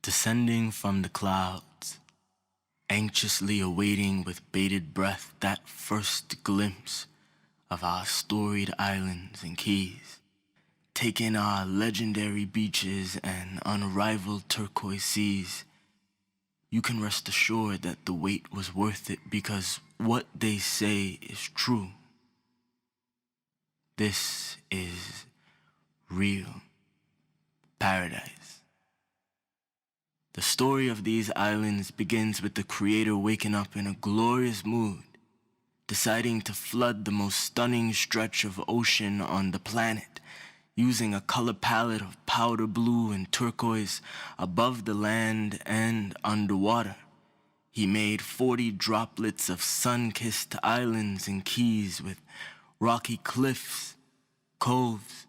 descending from the clouds, anxiously awaiting with bated breath that first glimpse of our storied islands and keys, taking our legendary beaches and unrivaled turquoise seas. You can rest assured that the wait was worth it because what they say is true. This is real paradise. The story of these islands begins with the creator waking up in a glorious mood, deciding to flood the most stunning stretch of ocean on the planet, using a color palette of powder blue and turquoise above the land and underwater. He made 40 droplets of sun-kissed islands and keys with rocky cliffs, coves,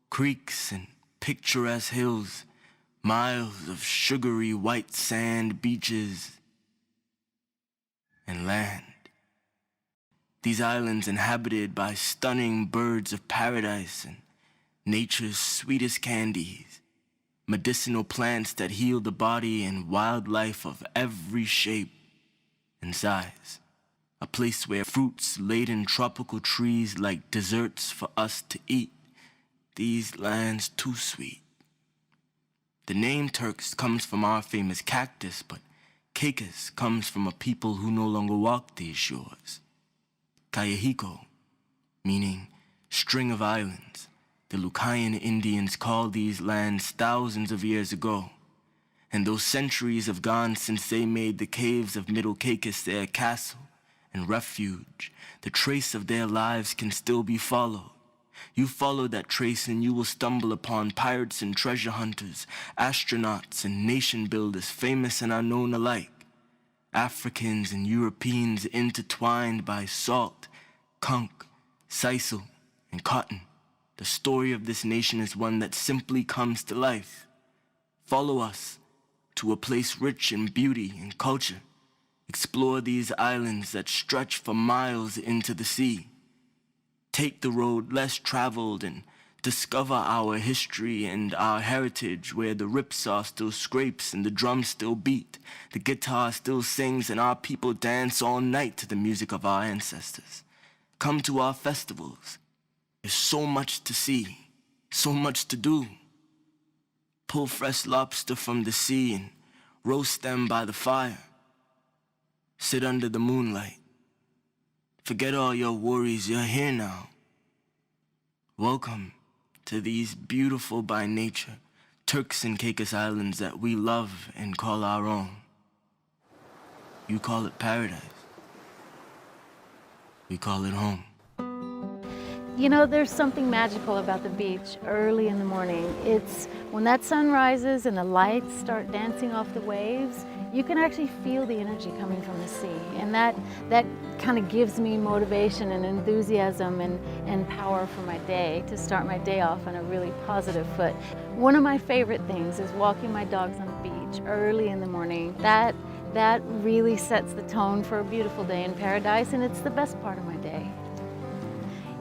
creeks, and picturesque hills, miles of sugary white sand beaches and land. These islands inhabited by stunning birds of paradise and nature's sweetest candies, medicinal plants that heal the body and wildlife of every shape and size. A place where fruits laden tropical trees like desserts for us to eat. These lands too sweet. The name Turks comes from our famous cactus, but Caicos comes from a people who no longer walk these shores. Caicos, meaning string of islands. The Lucayan Indians called these lands thousands of years ago, and those centuries have gone since they made the caves of Middle Caicos their castle and refuge. The trace of their lives can still be followed. You follow that trace and you will stumble upon pirates and treasure hunters, astronauts and nation builders, famous and unknown alike. Africans and Europeans intertwined by salt, conch, sisal, and cotton. The story of this nation is one that simply comes to life. Follow us to a place rich in beauty and culture. Explore these islands that stretch for miles into the sea. Take the road less traveled and discover our history and our heritage, where the ripsaw still scrapes and the drum still beat, the guitar still sings, and our people dance all night to the music of our ancestors. Come to our festivals. There's so much to see, so much to do. Pull fresh lobster from the sea and roast them by the fire. Sit under the moonlight. Forget all your worries, you're here now. Welcome to these beautiful by nature Turks and Caicos islands that we love and call our own. You call it paradise. We call it home. You know, there's something magical about the beach early in the morning. It's when that sun rises and the lights start dancing off the waves, you can actually feel the energy coming from the sea. And that kind of gives me motivation and enthusiasm and power for my day, to start my day off on a really positive foot. One of my favorite things is walking my dogs on the beach early in the morning. That really sets the tone for a beautiful day in paradise, and it's the best part of my day.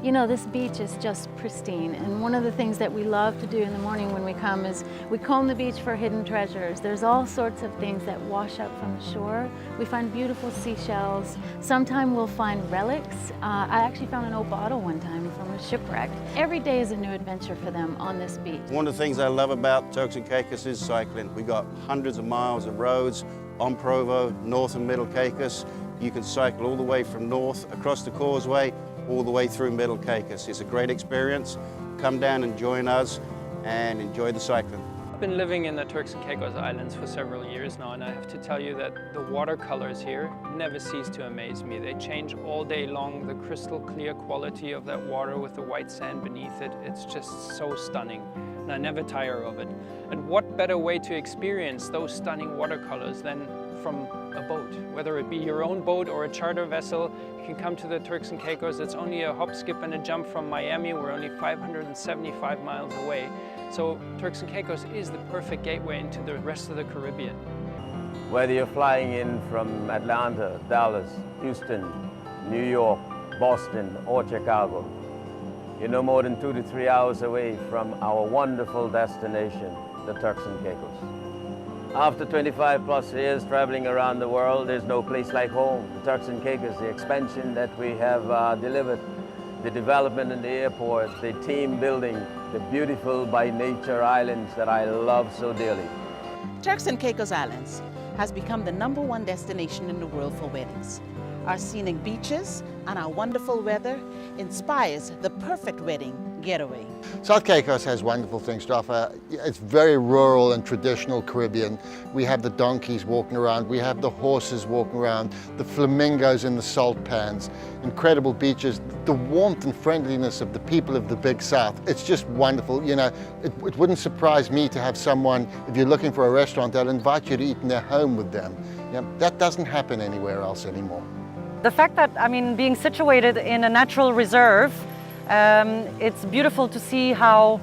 You know, this beach is just pristine, and one of the things that we love to do in the morning when we come is we comb the beach for hidden treasures. There's all sorts of things that wash up from the shore. We find beautiful seashells. Sometimes we'll find relics. I actually found an old bottle one time from a shipwreck. Every day is a new adventure for them on this beach. One of the things I love about Turks and Caicos is cycling. We got hundreds of miles of roads on Provo, North and Middle Caicos. You can cycle all the way from north across the causeway all the way through Middle Caicos. It's a great experience. Come down and join us and enjoy the cycling. I've been living in the Turks and Caicos Islands for several years now, and I have to tell you that the watercolors here never cease to amaze me. They change all day long. The crystal clear quality of that water with the white sand beneath it, it's just so stunning, and I never tire of it. And what better way to experience those stunning watercolors than from a boat? Whether it be your own boat or a charter vessel, you can come to the Turks and Caicos. It's only a hop, skip, and a jump from Miami. We're only 575 miles away. So Turks and Caicos is the perfect gateway into the rest of the Caribbean. Whether you're flying in from Atlanta, Dallas, Houston, New York, Boston, or Chicago, you're no more than 2 to 3 hours away from our wonderful destination, the Turks and Caicos. After 25 plus years traveling around the world, there's no place like home. Turks and Caicos, the expansion that we have delivered, the development in the airport, the team building, the beautiful by nature islands that I love so dearly. Turks and Caicos Islands has become the #1 destination in the world for weddings. Our scenic beaches and our wonderful weather inspires the perfect wedding getaway. South Caicos has wonderful things to offer. It's very rural and traditional Caribbean. We have the donkeys walking around, we have the horses walking around, the flamingos in the salt pans, incredible beaches, the warmth and friendliness of the people of the Big South. It's just wonderful. You know, it wouldn't surprise me to have someone, if you're looking for a restaurant, they'll invite you to eat in their home with them. You know, that doesn't happen anywhere else anymore. The fact that, being situated in a natural reserve, it's beautiful to see how,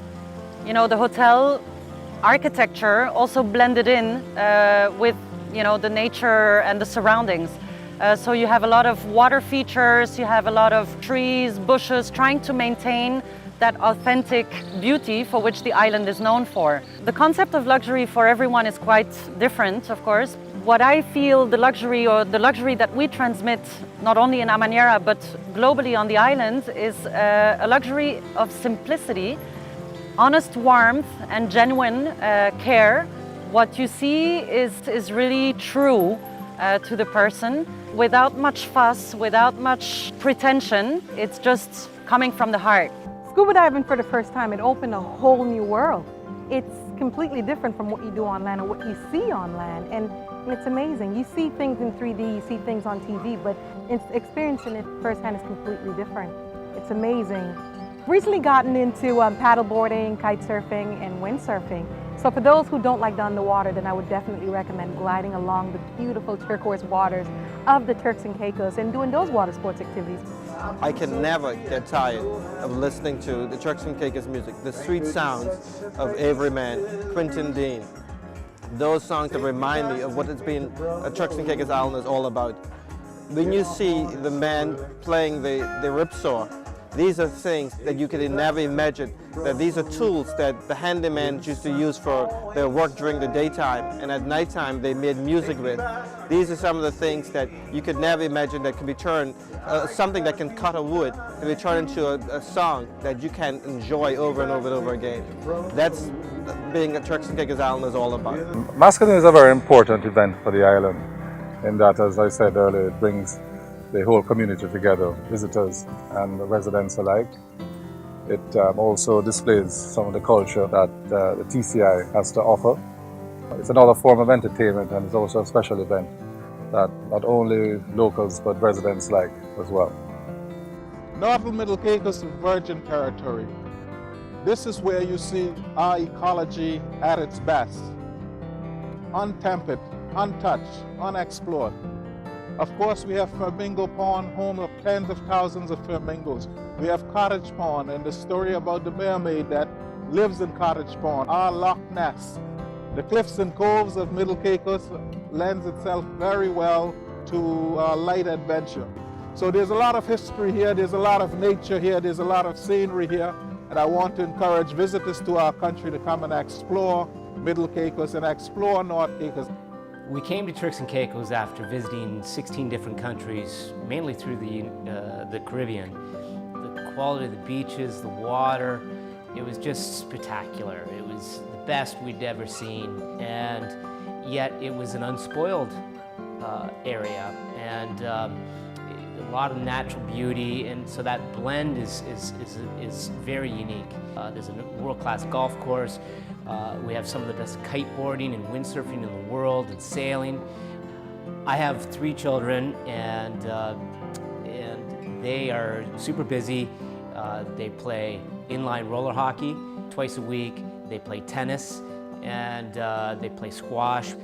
the hotel architecture also blended in with, the nature and the surroundings. So you have a lot of water features, you have a lot of trees, bushes, trying to maintain that authentic beauty for which the island is known for. The concept of luxury for everyone is quite different, of course. What I feel the luxury that we transmit, not only in Amanera, but globally on the island, is a luxury of simplicity, honest warmth and genuine care. What you see is really true to the person, without much fuss, without much pretension. It's just coming from the heart. Scuba diving for the first time, it opened a whole new world. It's completely different from what you do on land or what you see on land, and it's amazing. You see things in 3D, you see things on TV, but experiencing it firsthand is completely different. It's amazing. Recently gotten into paddleboarding, kite surfing, and windsurfing. So for those who don't like down the water, then I would definitely recommend gliding along the beautiful turquoise waters of the Turks and Caicos and doing those water sports activities. I can never get tired of listening to the Turks and Caicos music, the sweet sounds of Avery Man, Quentin Dean. Those songs that remind me of what it's been a Turks and Caicos Island is all about. When you see the man playing the ripsaw, these are things that you could never imagine, that these are tools that the handyman used to use for their work during the daytime, and at nighttime they made music with. These are some of the things that you could never imagine that can be turned, something that can cut a wood, can be turned into a song that you can enjoy over and over and over again. That's being a Turks and Caicos Island is all about. Masquerade is a very important event for the island, in that, as I said earlier, it brings the whole community together, visitors and residents alike. It also displays some of the culture that the TCI has to offer. It's another form of entertainment, and it's also a special event that not only locals but residents like as well. North and Middle Caicos is virgin territory. This is where you see our ecology at its best. Untempered, untouched, unexplored. Of course, we have Flamingo Pond, home of tens of thousands of flamingos. We have Cottage Pond and the story about the mermaid that lives in Cottage Pond, our Loch Ness. The cliffs and coves of Middle Caicos lends itself very well to light adventure. So there's a lot of history here, there's a lot of nature here, there's a lot of scenery here, and I want to encourage visitors to our country to come and explore Middle Caicos and explore North Caicos. We came to Turks and Caicos after visiting 16 different countries, mainly through the Caribbean. The quality of the beaches, the water, it was just spectacular. It was the best we'd ever seen, and yet it was an unspoiled area, and a lot of natural beauty, and so that blend is very unique. There's a world-class golf course. We have some of the best kiteboarding and windsurfing in the world, and sailing. I have 3 children, and they are super busy. They play inline roller hockey twice a week. They play tennis, and they play squash.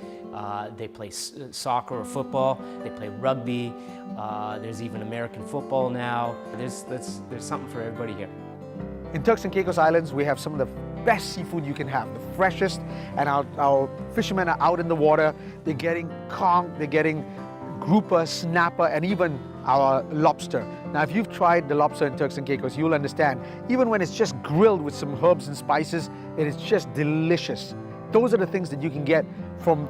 They play soccer or football. They play rugby. There's even American football now. There's something for everybody here. In Turks and Caicos Islands, we have some of the best seafood you can have, the freshest, and our fishermen are out in the water. They're getting conch, they're getting grouper, snapper, and even our lobster. Now, if you've tried the lobster in Turks and Caicos, you'll understand, even when it's just grilled with some herbs and spices, it is just delicious. Those are the things that you can get from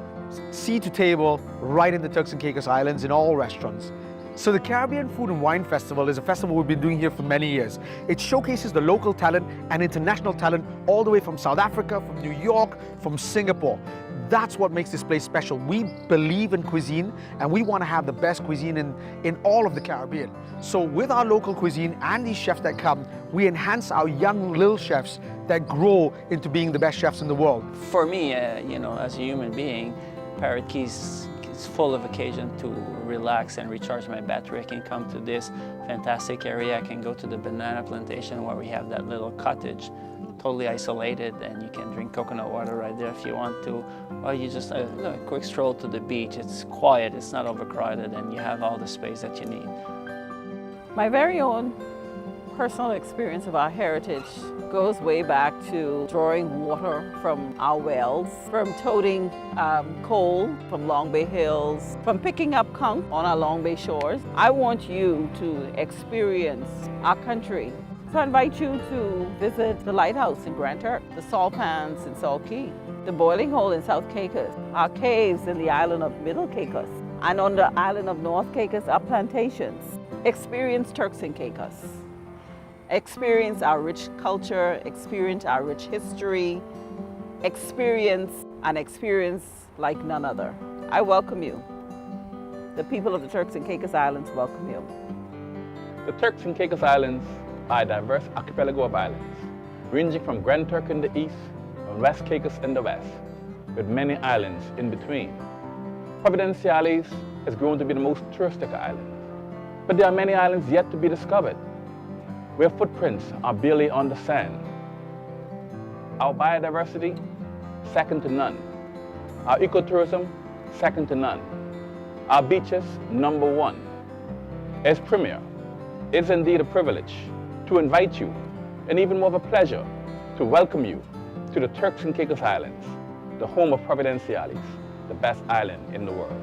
sea to table, right in the Turks and Caicos Islands in all restaurants. So the Caribbean Food and Wine Festival is a festival we've been doing here for many years. It showcases the local talent and international talent all the way from South Africa, from New York, from Singapore. That's what makes this place special. We believe in cuisine and we want to have the best cuisine in all of the Caribbean. So with our local cuisine and these chefs that come, we enhance our young little chefs that grow into being the best chefs in the world. For me, you know, as a human being, Parrot Keys is full of occasion to relax and recharge my battery. I can come to this fantastic area. I can go to the banana plantation where we have that little cottage, totally isolated, and you can drink coconut water right there if you want to. Or you just a quick stroll to the beach. It's quiet, it's not overcrowded, and you have all the space that you need. My very own personal experience of our heritage goes way back to drawing water from our wells, from toting coal from Long Bay Hills, from picking up conch on our Long Bay shores. I want you to experience our country. So I invite you to visit the lighthouse in Grand Turk, the salt pans in Salt Key, the boiling hole in South Caicos, our caves in the island of Middle Caicos, and on the island of North Caicos, our plantations. Experience Turks and Caicos. Experience our rich culture, experience our rich history, experience an experience like none other. I welcome you. The people of the Turks and Caicos Islands welcome you. The Turks and Caicos Islands are a diverse archipelago of islands, ranging from Grand Turk in the east and West Caicos in the west, with many islands in between. Providenciales has grown to be the most touristic island, but there are many islands yet to be discovered, where footprints are barely on the sand. Our biodiversity, second to none. Our ecotourism, second to none. Our beaches, number one. As Premier, it's indeed a privilege to invite you, and even more of a pleasure to welcome you to the Turks and Caicos Islands, the home of Providenciales, the best island in the world.